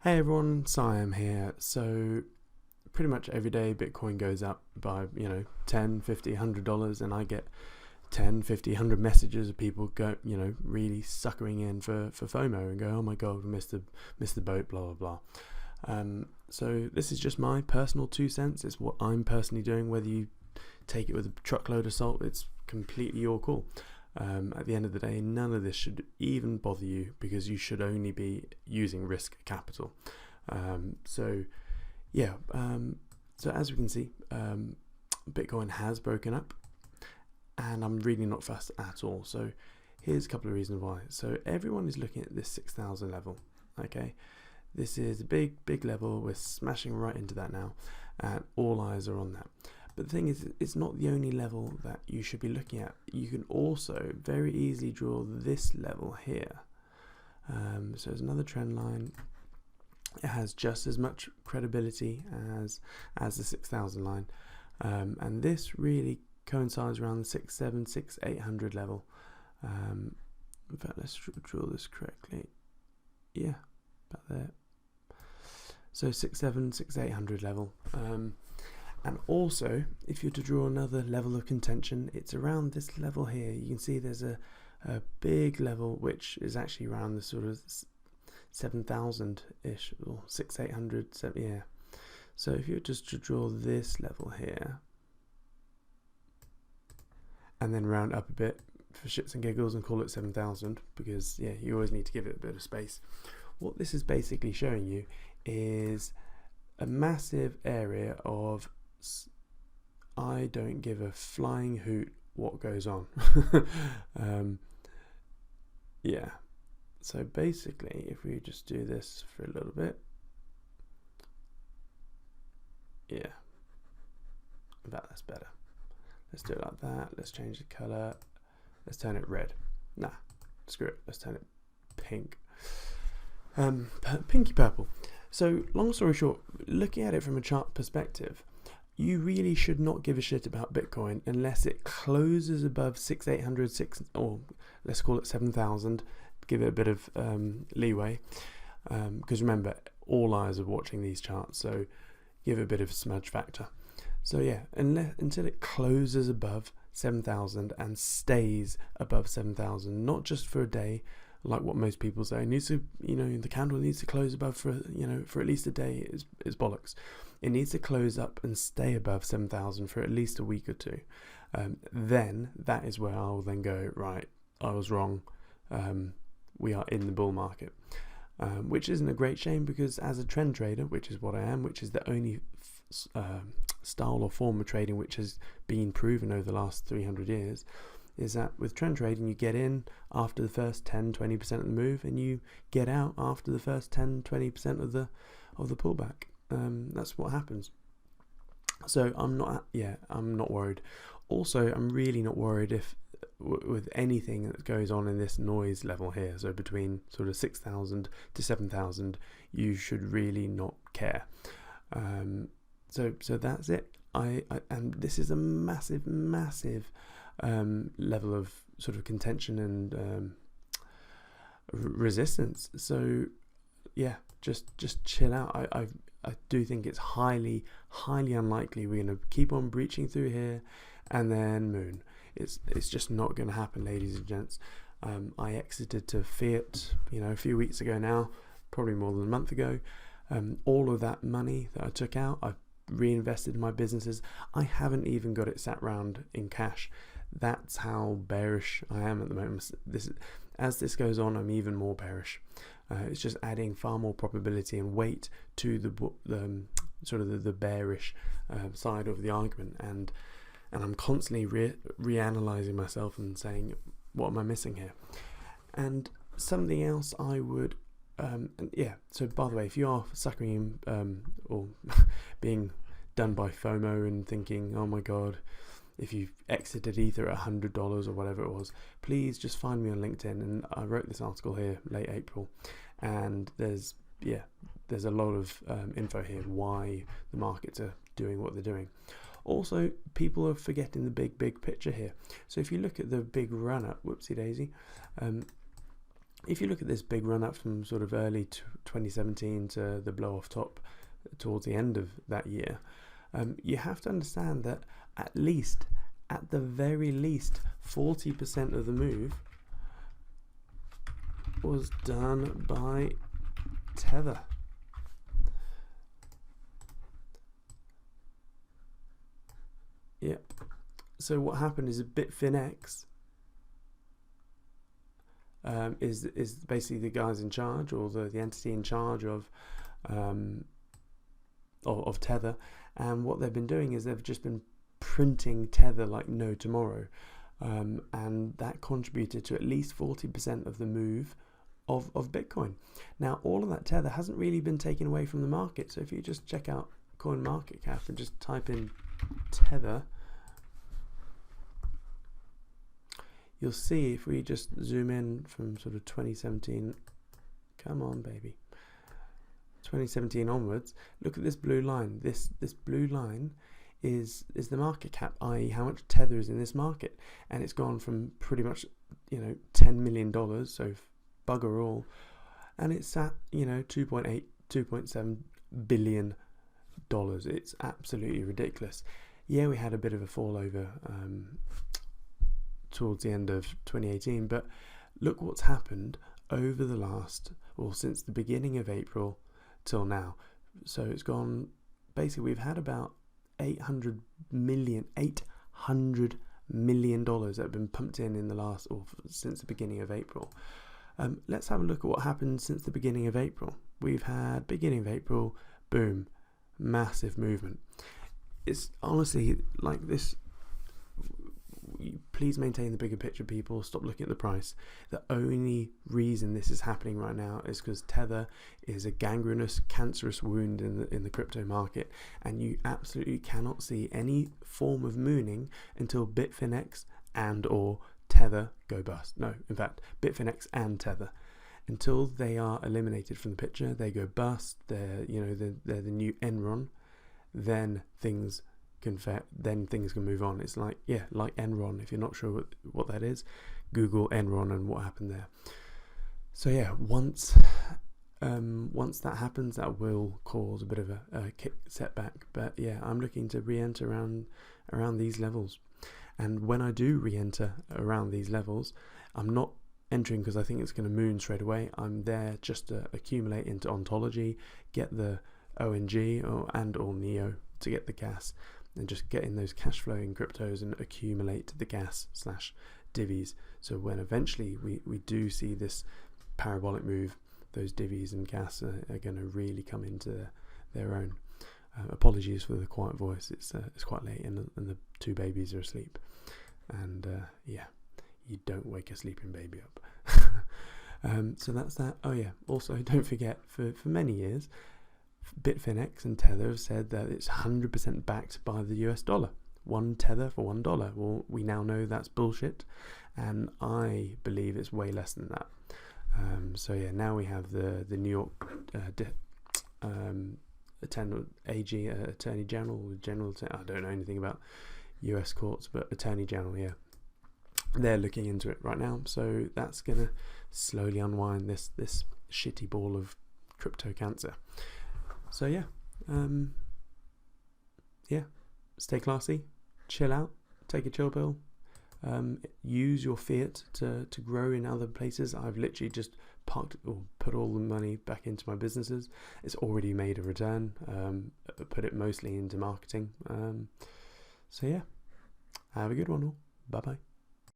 Hey everyone, Siam here. So pretty much every day Bitcoin goes up by, 10, 50, $100, and I get 10, 50, 100 messages of people go, really suckering in for FOMO and go, oh my god, we missed the boat, blah blah blah. So this is just my personal 2 cents. It's what I'm personally doing. Whether you take it with a truckload of salt, it's completely your call. At the end of the day, none of this should even bother you because you should only be using risk capital. So as we can see, Bitcoin has broken up, and I'm really not fussed at all. So here's a couple of reasons why. So everyone is looking at this 6,000 level. Okay, this is a big level. We're smashing right into that now, and all eyes are on that. But the thing is, it's not the only level that you should be looking at. You can also very easily draw this level here. So there's another trend line. It has just as much credibility as the 6,000 line, and this really coincides around the 800 level. In fact, let's draw this correctly. Yeah, about there. So 800 level. And also, if you're to draw another level of contention, it's around this level here. You can see there's a big level which is actually around the sort of 7,000-ish, or 800, yeah. So if you were just to draw this level here, and then round up a bit for shits and giggles and call it 7,000, because yeah, you always need to give it a bit of space. What this is basically showing you is a massive area of I don't give a flying hoot what goes on. Yeah, so basically if we just do this for a little bit, yeah, that's better. Let's do it like that. Let's change the color. Let's turn it red. Nah, screw it, let's turn it pink. Pinky purple. So long story short, looking at it from a chart perspective, you really should not give a shit about Bitcoin unless it closes above 6,800, or let's call it 7,000. Give it a bit of leeway, because remember, all eyes are watching these charts, so give it a bit of smudge factor. So yeah, until it closes above 7,000 and stays above 7,000, not just for a day, like what most people say. It needs to, the candle needs to close above for at least a day is bollocks. It needs to close up and stay above 7,000 for at least a week or two. Then that is where I'll then go, right, I was wrong. We are in the bull market, which isn't a great shame, because as a trend trader, which is what I am, which is the only style or form of trading which has been proven over the last 300 years, is that with trend trading you get in after the first 10-20% of the move, and you get out after the first 10-20% of the pullback. That's what happens. So I'm not worried. Also, I'm really not worried if with anything that goes on in this noise level here. So between sort of 6,000 to 7,000, you should really not care. So that's it. And this is a massive level of sort of contention and resistance. So yeah, just chill out. I do think it's highly unlikely we're going to keep on breaching through here and then moon. It's just not going to happen, ladies and gents. I exited to fiat, a few weeks ago now, probably more than a month ago. All of that money that I took out, I've reinvested in my businesses. I haven't even got it sat round in cash. That's how bearish I am at the moment. As this goes on, I'm even more bearish. It's just adding far more probability and weight to the sort of the bearish side of the argument, and I'm constantly reanalyzing myself and saying, what am I missing here? And something else I would, so by the way, if you are suckering or being done by FOMO and thinking, oh my god, if you've exited Ether at $100 or whatever it was, please just find me on LinkedIn. And I wrote this article here late April, and there's a lot of info here why the markets are doing what they're doing. Also, people are forgetting the big picture here. So if you look at the big run up, whoopsie daisy, if you look at this big run up from sort of early 2017 to the blow off top towards the end of that year, you have to understand that at the very least, 40% of the move was done by Tether. Yep. So what happened is a Bitfinex is basically the guys in charge, or the entity in charge of Tether, and what they've been doing is they've just been printing Tether like no tomorrow, and that contributed to at least 40% of the move of Bitcoin. Now, all of that Tether hasn't really been taken away from the market, so if you just check out CoinMarketCap and just type in Tether, you'll see, if we just zoom in from sort of 2017, come on baby, 2017 onwards, look at this blue line. This blue line is the market cap, i.e. how much Tether is in this market, and it's gone from pretty much, $10 million, so bugger all, and it's at 2.8, 2.7 billion dollars. It's absolutely ridiculous. Yeah, we had a bit of a fall over towards the end of 2018, but look what's happened over the last, or since the beginning of April till now. So it's gone, basically we've had about $800 million that have been pumped in the last, or since the beginning of April. Let's have a look at what happened since the beginning of April. We've had beginning of April, boom, massive movement. It's honestly like this. Please maintain the bigger picture, people. Stop looking at the price. The only reason this is happening right now is because Tether is a gangrenous, cancerous wound in the crypto market, and you absolutely cannot see any form of mooning until Bitfinex and or Tether go bust. No, in fact, Bitfinex and Tether, until they are eliminated from the picture, they go bust. They're the new Enron. Then things can move on. It's like Enron. If you're not sure what that is, Google Enron and what happened there. So yeah, once that happens, that will cause a bit of a setback. But yeah, I'm looking to re-enter around these levels, and when I do re-enter around these levels, I'm not entering because I think it's going to moon straight away. I'm there just to accumulate into ontology, get the ONG or NEO to get the gas, and just get in those cash flowing cryptos and accumulate the gas / divvies. So when eventually we do see this parabolic move, those divvies and gas are going to really come into their own. Apologies for the quiet voice. It's quite late and the two babies are asleep, and yeah, you don't wake a sleeping baby up. So that's that. Oh yeah, also don't forget, for many years Bitfinex and Tether have said that it's 100% backed by the US dollar. One Tether for $1. Well, we now know that's bullshit, and I believe it's way less than that. So yeah, now we have the New York Attorney General. I don't know anything about US courts, but Attorney General, yeah, they're looking into it right now. So that's gonna slowly unwind this shitty ball of crypto cancer. So yeah, stay classy, chill out, take a chill pill, use your fiat to grow in other places. I've literally just parked or put all the money back into my businesses. It's already made a return. Put it mostly into marketing. So yeah, have a good one all. Bye bye.